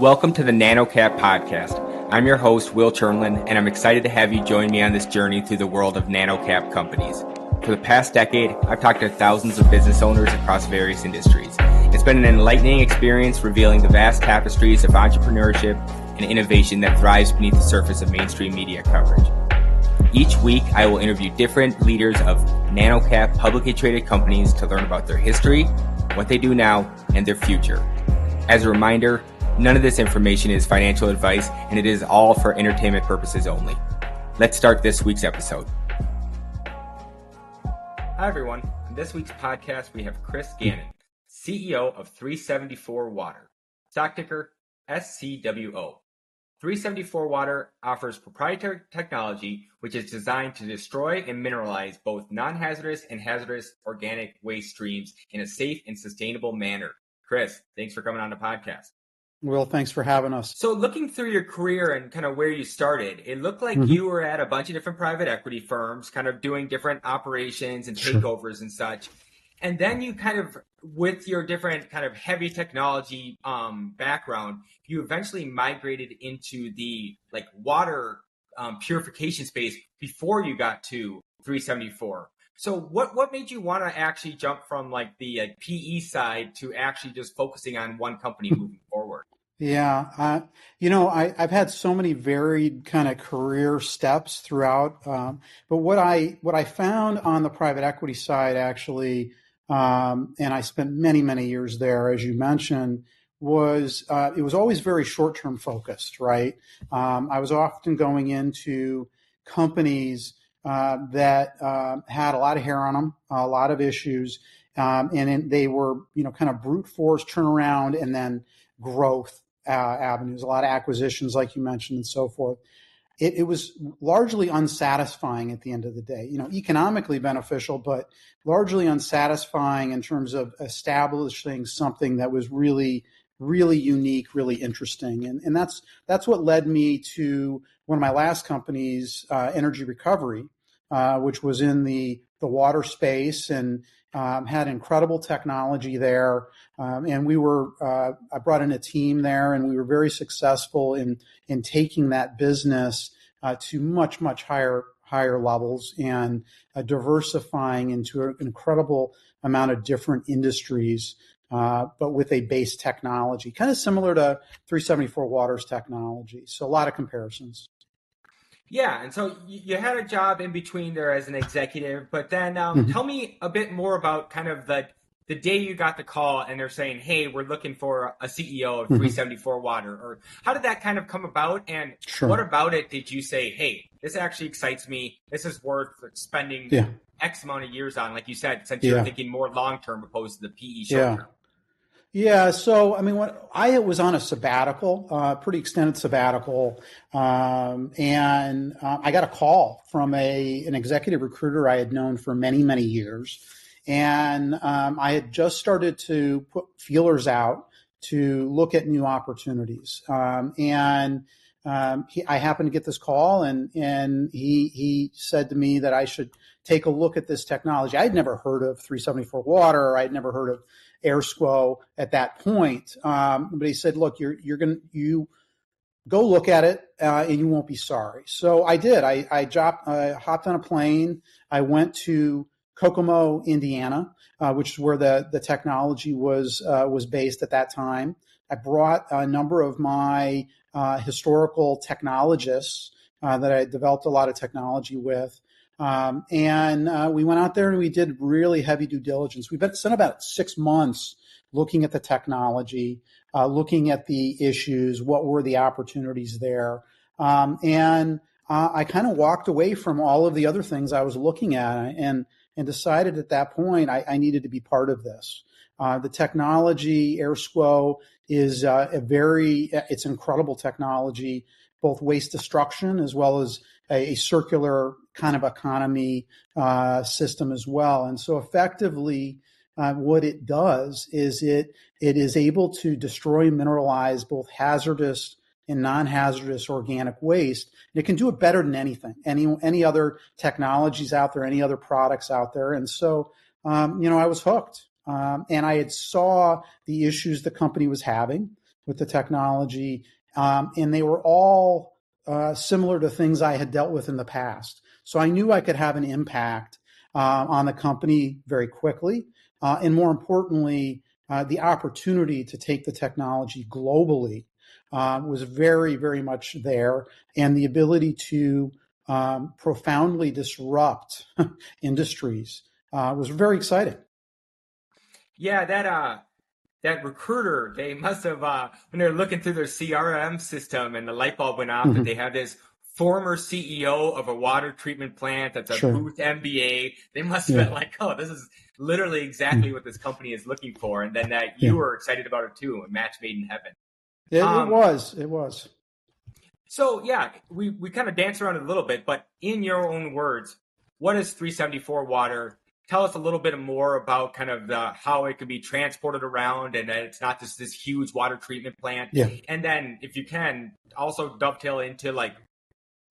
Welcome to the NanoCap podcast. I'm your host, Will Chernlin, and I'm excited to have you join me on this journey through the world of NanoCap companies. For the past decade, I've talked to thousands of business owners across various industries. It's been an enlightening experience revealing the vast tapestries of entrepreneurship and innovation that thrives beneath the surface of mainstream media coverage. Each week, I will interview different leaders of NanoCap publicly traded companies to learn about their history, what they do now, and their future. As a reminder, none of this information is financial advice, and it is all for entertainment purposes only. Let's start this week's episode. Hi, everyone. On this week's podcast, we have Chris Gannon, CEO of 374Water, stock ticker SCWO. 374Water offers proprietary technology which is designed to destroy and mineralize both non-hazardous and hazardous organic waste streams in a safe and sustainable manner. Chris, thanks for coming on the podcast. Will, thanks for having us. So looking through your career and kind of where you started, it looked like you were at a bunch of different private equity firms, kind of doing different operations and takeovers and such. And then you kind of, with your different kind of heavy technology background, you eventually migrated into the water purification space before you got to 374. So what made you want to actually jump from the PE side to actually just focusing on one company moving forward? Yeah, I've had so many varied kind of career steps throughout. But what I found on the private equity side actually, and I spent many years there, as you mentioned, was it was always very short-term focused, right? I was often going into companies that had a lot of hair on them, a lot of issues, and they were, kind of brute force turnaround and then growth avenues, a lot of acquisitions, like you mentioned, and so forth. It was largely unsatisfying at the end of the day, economically beneficial, but largely unsatisfying in terms of establishing something that was really unique, really interesting. And that's what led me to one of my last companies, Energy Recovery, which was in the water space and had incredible technology there. And I brought in a team there, and we were very successful in taking that business to much higher levels and diversifying into an incredible amount of different industries, but with a base technology, kind of similar to 374Water's technology. So a lot of comparisons. Yeah, and so you had a job in between there as an executive, but then tell me a bit more about kind of the day you got the call and they're saying, hey, we're looking for a CEO of 374Water, or how did that kind of come about? And what about it did you say, hey, this actually excites me, this is worth spending X amount of years on, like you said, since you're thinking more long-term opposed to the PE short-term? Yeah. So, when I was on a sabbatical, pretty extended sabbatical, and I got a call from an executive recruiter I had known for many years. And I had just started to put feelers out to look at new opportunities. I happened to get this call, and he said to me that I should take a look at this technology. I'd never heard of 374Water. I'd never heard of AirSCWO at that point. But he said, look, you go look at it, and you won't be sorry. So I did. I hopped on a plane. I went to Kokomo, Indiana, which is where the technology was based at that time. I brought a number of my historical technologists that I developed a lot of technology with. And we went out there and we did really heavy due diligence. We spent about 6 months looking at the technology, looking at the issues, what were the opportunities there. And I kind of walked away from all of the other things I was looking at and decided at that point I needed to be part of this. The technology, AirSCWO, is it's incredible technology, both waste destruction as well as a circular kind of economy system as well. And so effectively, what it does is it is able to destroy and mineralize both hazardous and non-hazardous organic waste. And it can do it better than anything, any other technologies out there, any other products out there. And so, I was hooked. And I had saw the issues the company was having with the technology, and they were all similar to things I had dealt with in the past. So I knew I could have an impact on the company very quickly, and more importantly, the opportunity to take the technology globally was very, very much there, and the ability to profoundly disrupt industries was very exciting. Yeah, that recruiter, they must have when they're looking through their CRM system and the light bulb went off that they have this former CEO of a water treatment plant that's a Sure. Booth MBA. They must have been like, oh, this is literally exactly what this company is looking for. And then that you were excited about it too, a match made in heaven. It was. So yeah, we kind of danced around it a little bit, but in your own words, what is 374 Water? Tell us a little bit more about kind of how it can be transported around, and that it's not just this huge water treatment plant. Yeah. And then if you can also dovetail into like,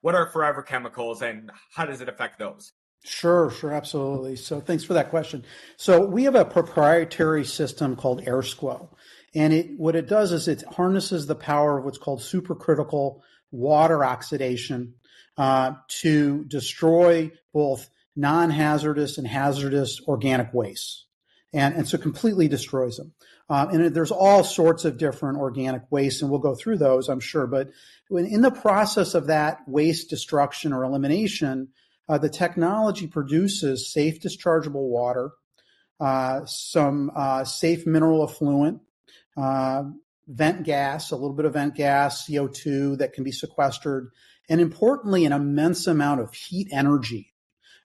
what are forever chemicals and how does it affect those? Sure, absolutely. So thanks for that question. So we have a proprietary system called AirSCWO, and what it does is it harnesses the power of what's called supercritical water oxidation to destroy both non-hazardous and hazardous organic wastes. And so completely destroys them. And there's all sorts of different organic wastes, and we'll go through those, I'm sure. But in the process of that waste destruction or elimination, the technology produces safe dischargeable water, some safe mineral effluent, vent gas, a little bit of vent gas, CO2 that can be sequestered, and importantly, an immense amount of heat energy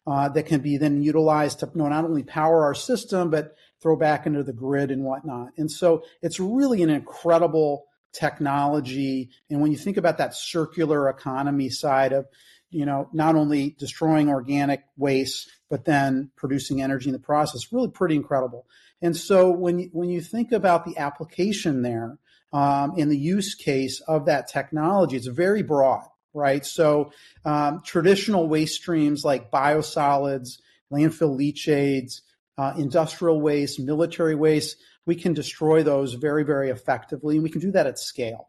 that can be then utilized to not only power our system, but throw back into the grid and whatnot. And so it's really an incredible technology. And when you think about that circular economy side of, not only destroying organic waste, but then producing energy in the process, really pretty incredible. And so when you think about the application there, in the use case of that technology, it's very broad. Right. So traditional waste streams like biosolids, landfill leachates, industrial waste, military waste, we can destroy those very, very effectively. And we can do that at scale.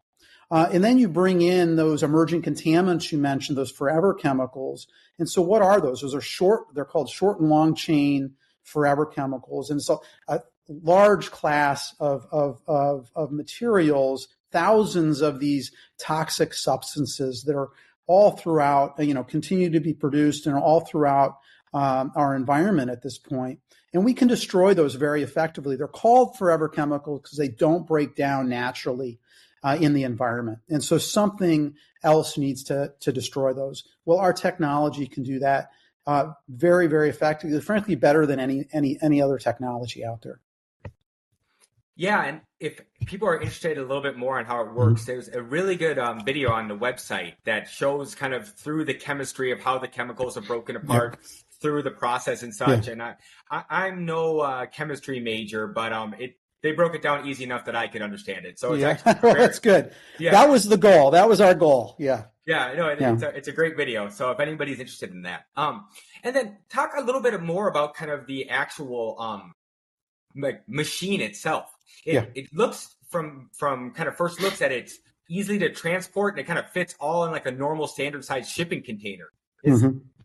And then you bring in those emerging contaminants you mentioned, those forever chemicals. And so what are those? Those are they're called short and long chain forever chemicals. And so a large class of materials, thousands of these toxic substances that are all throughout, continue to be produced and are all throughout our environment at this point. And we can destroy those very effectively. They're called forever chemicals because they don't break down naturally in the environment. And so something else needs to destroy those. Well, our technology can do that very, very effectively, frankly, better than any other technology out there. Yeah, and if people are interested a little bit more on how it works, there's a really good video on the website that shows kind of through the chemistry of how the chemicals are broken apart through the process and such. And I'm no chemistry major, but they broke it down easy enough that I could understand it. So it's that's good. Yeah. That was the goal. That was our goal. Yeah. Yeah, no, it's a great video. So if anybody's interested in that, and then talk a little bit more about kind of the actual machine itself. It looks from kind of first looks at it, it's easy to transport, and it kind of fits all in like a normal standard size shipping container.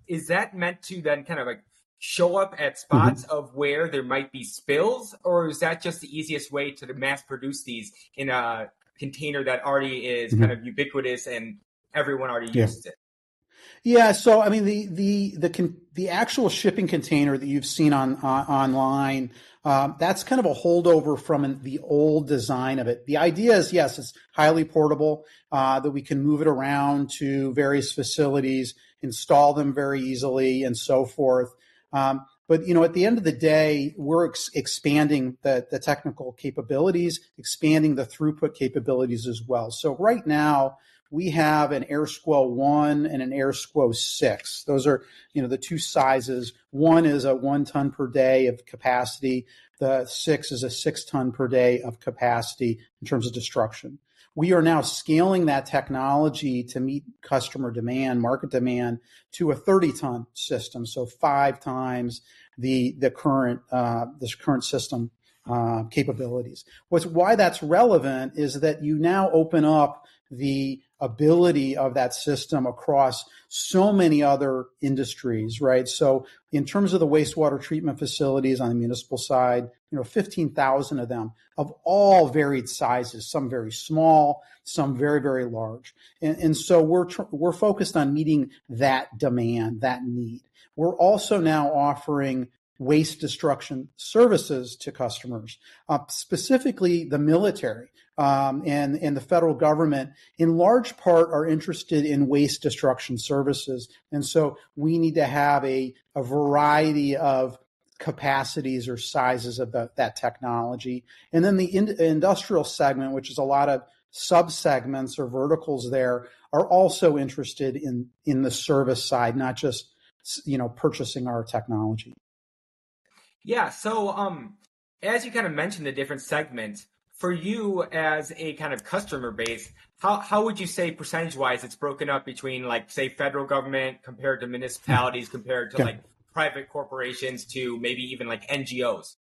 Is that meant to then kind of like show up at spots of where there might be spills, or is that just the easiest way to mass produce these in a container that already is kind of ubiquitous and everyone already uses it? Yeah, so I mean the actual shipping container that you've seen online, that's kind of a holdover from the old design of it. The idea is, yes, it's highly portable, that we can move it around to various facilities, install them very easily, and so forth. But at the end of the day, we're expanding the technical capabilities, expanding the throughput capabilities as well. So right now, we have an AirSCWO 1 and an AirSCWO 6. Those are, the two sizes. 1 is a 1 ton per day of capacity. The 6 is a 6 ton per day of capacity in terms of destruction. We are now scaling that technology to meet customer demand, market demand, to a 30 ton system. So 5 times the current system capabilities. Why that's relevant is that you now open up the ability of that system across so many other industries, right? So in terms of the wastewater treatment facilities on the municipal side, 15,000 of them of all varied sizes, some very small, some very, very large. And so we're focused on meeting that demand, that need. We're also now offering waste destruction services to customers, specifically the military and the federal government, in large part, are interested in waste destruction services. And so we need to have a variety of capacities or sizes of that technology. And then the industrial segment, which is a lot of subsegments or verticals there, are also interested in the service side, not just purchasing our technology. Yeah. So, as you kind of mentioned the different segments, for you as a kind of customer base, how would you say percentage-wise it's broken up between, like, say, federal government compared to municipalities compared to like private corporations to maybe even like NGOs?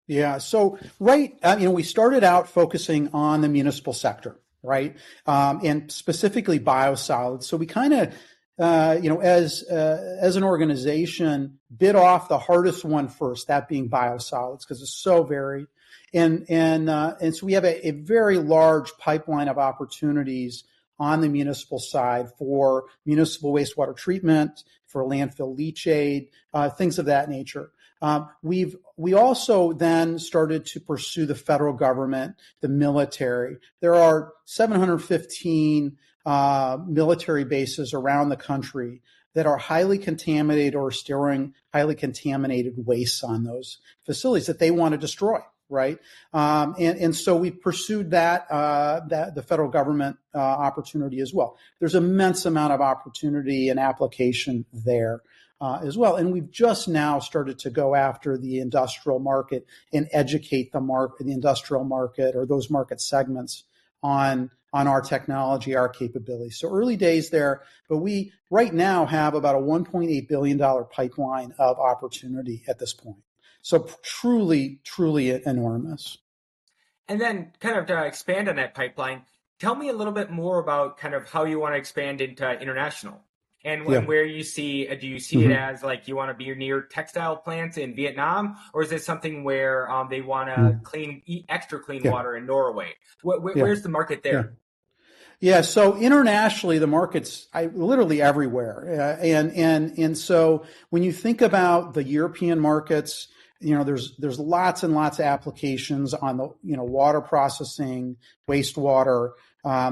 Yeah. So, we started out focusing on the municipal sector, right? And specifically biosolids. So we kind of as an organization, bit off the hardest one first, that being biosolids, because it's so varied, and so we have a very large pipeline of opportunities on the municipal side for municipal wastewater treatment, for landfill leachate, things of that nature. We also then started to pursue the federal government, the military. There are 715 military bases around the country that are highly contaminated or storing highly contaminated wastes on those facilities that they want to destroy, right? And so we pursued that the federal government opportunity as well. There's immense amount of opportunity and application there as well. And we've just now started to go after the industrial market and educate the industrial market or those market segments on our technology, our capabilities. So early days there, but we right now have about a $1.8 billion pipeline of opportunity at this point. So truly, truly enormous. And then kind of to expand on that pipeline, tell me a little bit more about kind of how you want to expand into international. And where you see, do you see it as like you want to be near textile plants in Vietnam, or is it something where they want to extra clean water in Norway? Where's the market there? Yeah, so internationally, the market's literally everywhere, and so when you think about the European markets, there's lots and lots of applications on the water processing, wastewater.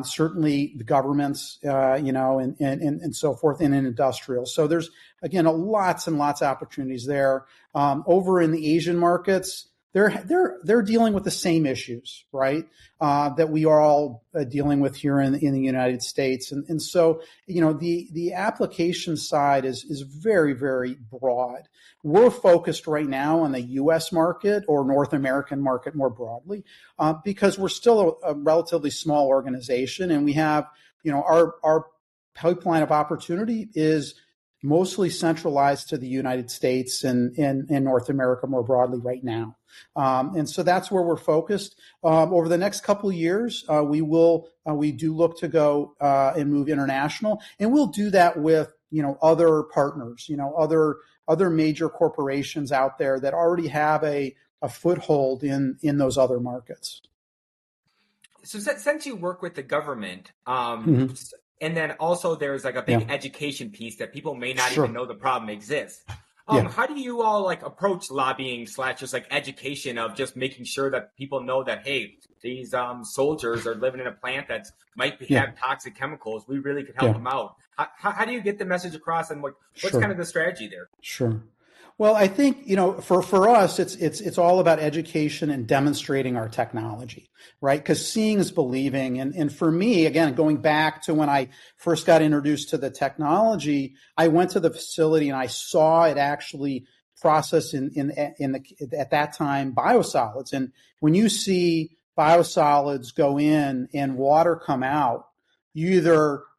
Certainly the governments, and so forth, and in industrial. So there's, again, lots and lots of opportunities there. Over in the Asian markets, they're dealing with the same issues, right? That we are all dealing with here in the United States. And so, the application side is very, very broad. We're focused right now on the U.S. market or North American market more broadly, because we're still a relatively small organization, and we have, our pipeline of opportunity is mostly centralized to the United States and North America more broadly right now. And so that's where we're focused. Over the next couple of years, we do look to go and move international, and we'll do that with, other partners, other major corporations out there that already have a foothold in those other markets. So since you work with the government, and then also there's like a big education piece that people may not even know the problem exists. How do you all like approach lobbying / just like education of just making sure that people know that, hey, these soldiers are living in a plant that might have toxic chemicals. We really could help them out. How do you get the message across, and what's kind of the strategy there? Sure. Well, I think, for us, it's all about education and demonstrating our technology, right? Because seeing is believing. And for me, again, going back to when I first got introduced to the technology, I went to the facility and I saw it actually process at that time biosolids. And when you see biosolids go in and water come out, you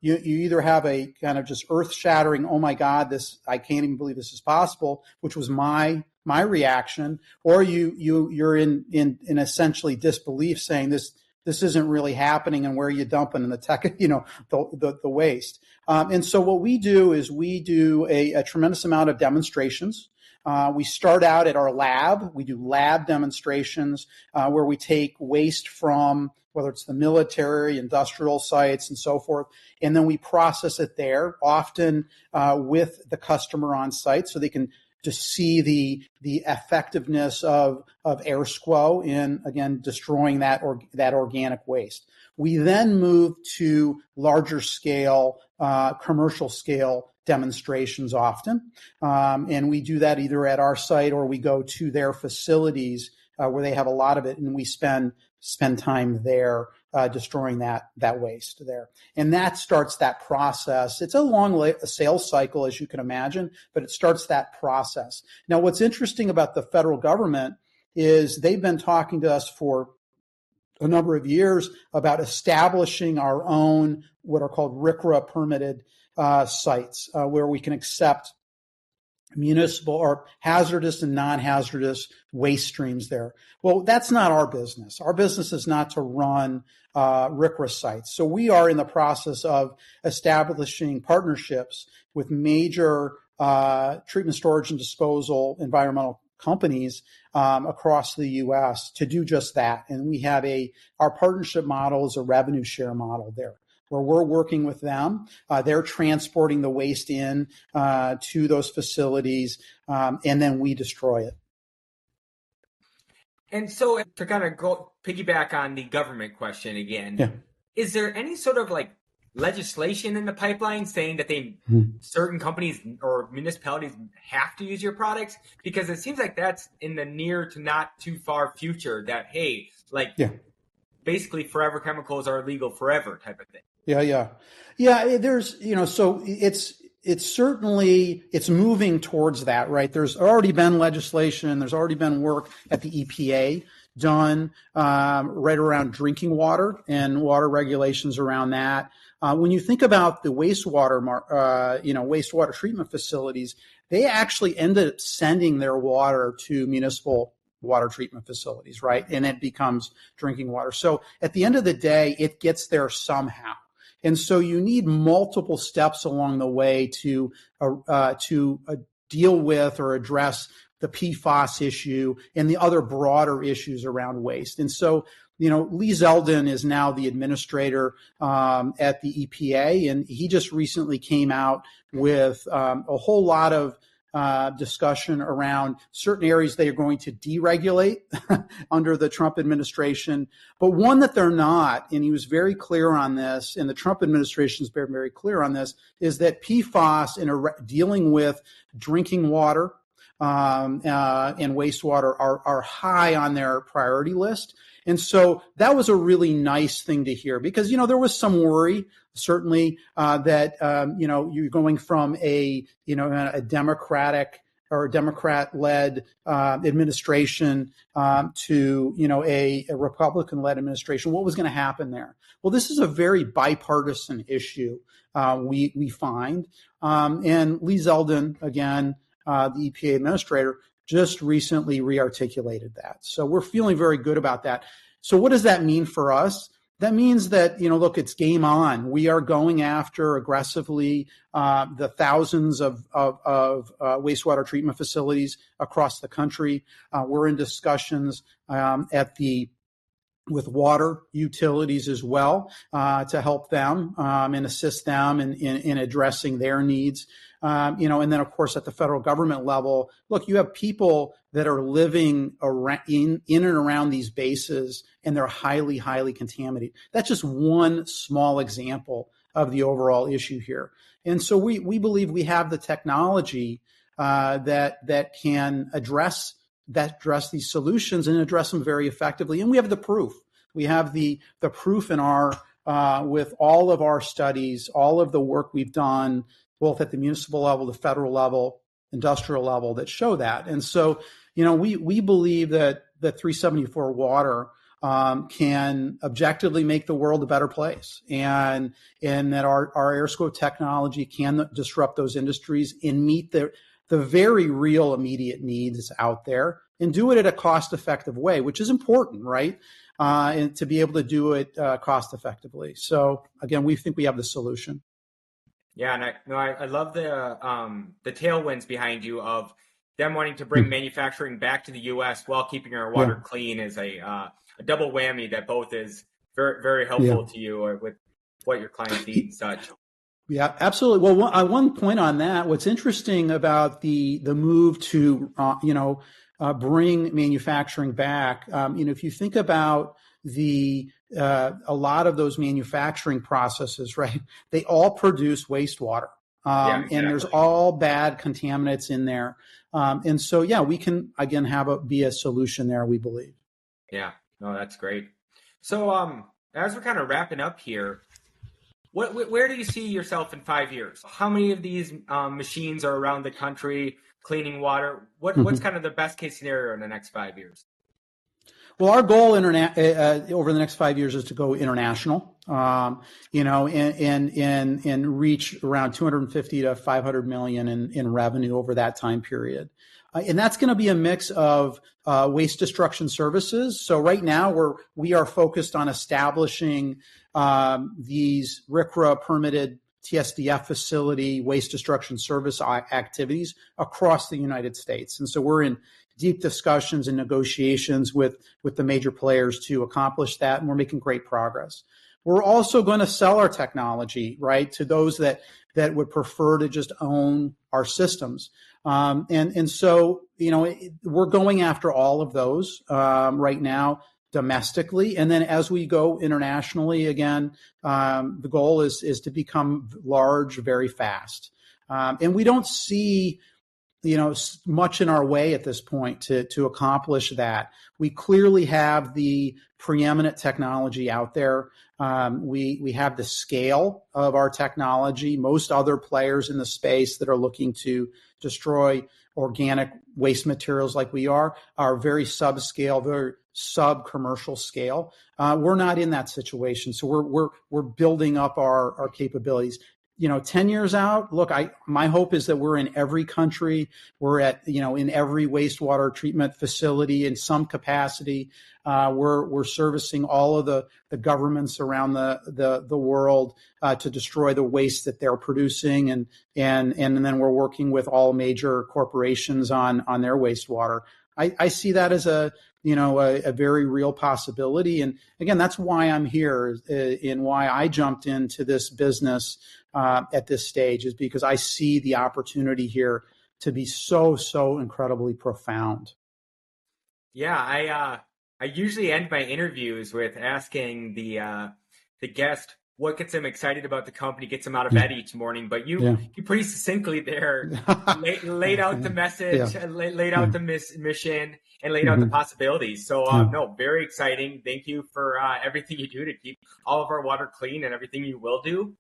either have a kind of just earth-shattering, oh my God, I can't even believe this is possible, which was my my reaction, or you're in essentially disbelief, saying this isn't really happening, and where are you dumping in the tech, the waste. And so what we do is we do a tremendous amount of demonstrations. We start out at our lab. We do lab demonstrations where we take waste from, whether it's the military, industrial sites, and so forth, and then we process it there, often with the customer on site, so they can just see the effectiveness of AirSCWO in, again, destroying that organic waste. We then move to larger scale, commercial scale demonstrations often, and we do that either at our site or we go to their facilities where they have a lot of it, and we spend time there destroying that waste there. And that starts that process. It's a long sales cycle, as you can imagine, but it starts that process. Now, what's interesting about the federal government is they've been talking to us for a number of years about establishing our own, what are called RCRA permitted sites, where we can accept municipal or hazardous and non-hazardous waste streams there. Well, that's not our business. Our business is not to run RCRA sites. So we are in the process of establishing partnerships with major treatment, storage, and disposal environmental companies across the U.S. to do just that. And we have our partnership model is a revenue share model there, where we're working with them. They're transporting the waste in to those facilities, and then we destroy it. And so to kind of go piggyback on the government question again, Is there any sort of like legislation in the pipeline saying that certain companies or municipalities have to use your products? Because it seems like that's in the near to not too far future that, hey, basically forever chemicals are illegal forever type of thing. Yeah. There's, so it's certainly, it's moving towards that, right? There's already been legislation. There's already been work at the EPA done right around drinking water and water regulations around that. When you think about the wastewater treatment facilities, they actually ended up sending their water to municipal water treatment facilities, right? And it becomes drinking water. So at the end of the day, it gets there somehow. And so you need multiple steps along the way to deal with or address the PFAS issue and the other broader issues around waste. And so, Lee Zeldin is now the administrator at the EPA, and he just recently came out with a whole lot of discussion around certain areas they are going to deregulate under the Trump administration, but one that they're not, and he was very clear on this, and the Trump administration has been very clear on this, is that PFAS in dealing with drinking water and wastewater are high on their priority list. And so that was a really nice thing to hear because, there was some worry, certainly, that, you're going from a Democratic or Democrat-led administration to, a Republican-led administration. What was going to happen there? Well, this is a very bipartisan issue, we find. And Lee Zeldin, again, the EPA administrator, just recently re-articulated that. So we're feeling very good about that. So what does that mean for us? That means that, look, it's game on. We are going after aggressively the thousands of wastewater treatment facilities across the country. We're in discussions with water utilities as well to help them and assist them in addressing their needs. And then, of course, at the federal government level, look, you have people that are living in and around these bases, and they're highly, highly contaminated. That's just one small example of the overall issue here. And so we believe we have the technology that can address these solutions and address them very effectively. And we have the proof. We have the proof in our with all of our studies, all of the work we've done, both at the municipal level, the federal level, industrial level, that show that. And so, we believe that 374Water can objectively make the world a better place, and that our AirSCWO technology can disrupt those industries and meet the the very real immediate needs out there and do it at a cost-effective way, which is important, right? And to be able to do it cost-effectively. So again, we think we have the solution. Yeah, and I love the tailwinds behind you of them wanting to bring manufacturing back to the U.S. while keeping our water clean is a double whammy that both is very, very helpful to you or with what your clients need and such. Yeah, absolutely. Well, one point on that, what's interesting about the move to, bring manufacturing back, if you think about a lot of those manufacturing processes, right, they all produce wastewater. Exactly. And there's all bad contaminants in there. And so, we can, again, be a solution there, we believe. Yeah, no, that's great. So as we're kind of wrapping up here, where do you see yourself in 5 years? How many of these machines are around the country cleaning water? What's kind of the best case scenario in the next 5 years? Well, our goal over the next 5 years is to go international, and reach around 250 to 500 million in revenue over that time period. And that's going to be a mix of waste destruction services. So right now we are focused on establishing these RCRA permitted TSDF facility waste destruction service activities across the United States. And so we're in deep discussions and negotiations with the major players to accomplish that, and we're making great progress. We're also going to sell our technology, right, to those that would prefer to just own our systems. And so, we're going after all of those right now domestically. And then as we go internationally, again, the goal is to become large very fast. And we don't see much in our way at this point to accomplish that. We clearly have the preeminent technology out there. We have the scale of our technology. Most other players in the space that are looking to destroy organic waste materials like we are very subscale, very sub-commercial scale. We're not in that situation. So we're building up our capabilities. 10 years out, look, my hope is that we're in every country. We're in every wastewater treatment facility in some capacity. We're servicing all of the governments around the world to destroy the waste that they're producing, and then we're working with all major corporations on their wastewater. I see that as a very real possibility. And again, that's why I'm here and why I jumped into this business at this stage, is because I see the opportunity here to be so incredibly profound. Yeah, I usually end my interviews with asking the guest what gets them excited about the company, gets them out of bed each morning. But you pretty succinctly there laid out the message, laid out the mission, and laid out the possibilities. So no, very exciting. Thank you for everything you do to keep all of our water clean and everything you will do.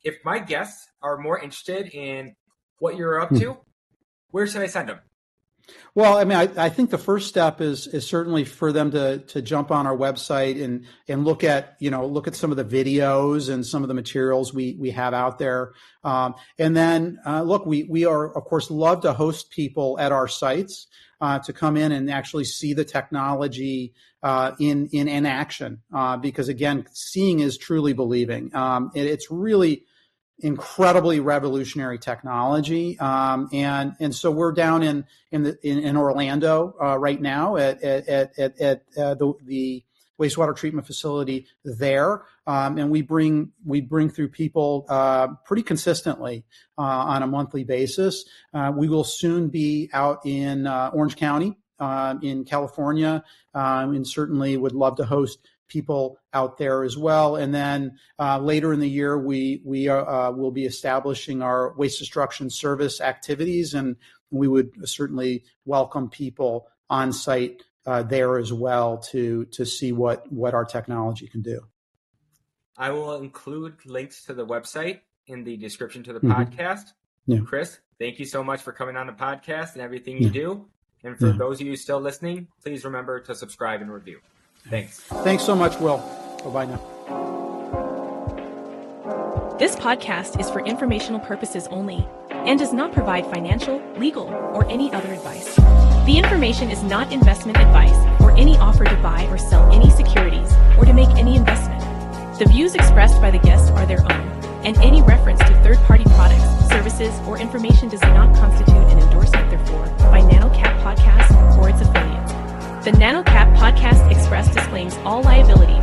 If my guests are more interested in what you're up to, where should I send them? Well, I mean, I think the first step is certainly for them to jump on our website and look at some of the videos and some of the materials we have out there. And then look, we are, of course, love to host people at our sites to come in and actually see the technology in action. Because again, seeing is truly believing. It's really incredibly revolutionary technology, and so we're down in Orlando right now at the wastewater treatment facility there, and we bring through people pretty consistently on a monthly basis. We will soon be out in Orange County in California, and certainly would love to host people out there as well. And then later in the year, we will be establishing our waste destruction service activities, and we would certainly welcome people on site there as well to see what our technology can do. I will include links to the website in the description to the podcast. Yeah. Chris, thank you so much for coming on the podcast and everything you do. And for those of you still listening, please remember to subscribe and review. Thanks. Thanks so much, Will. Bye-bye now. This podcast is for informational purposes only. and does not provide financial, legal, or any other advice. The information is not investment advice or any offer to buy or sell any securities or to make any investment. The views expressed by the guests are their own, and any reference to third-party products, services, or information does not constitute an endorsement therefore by NanoCap Podcast or its affiliates. The NanoCap Podcast Express disclaims all liability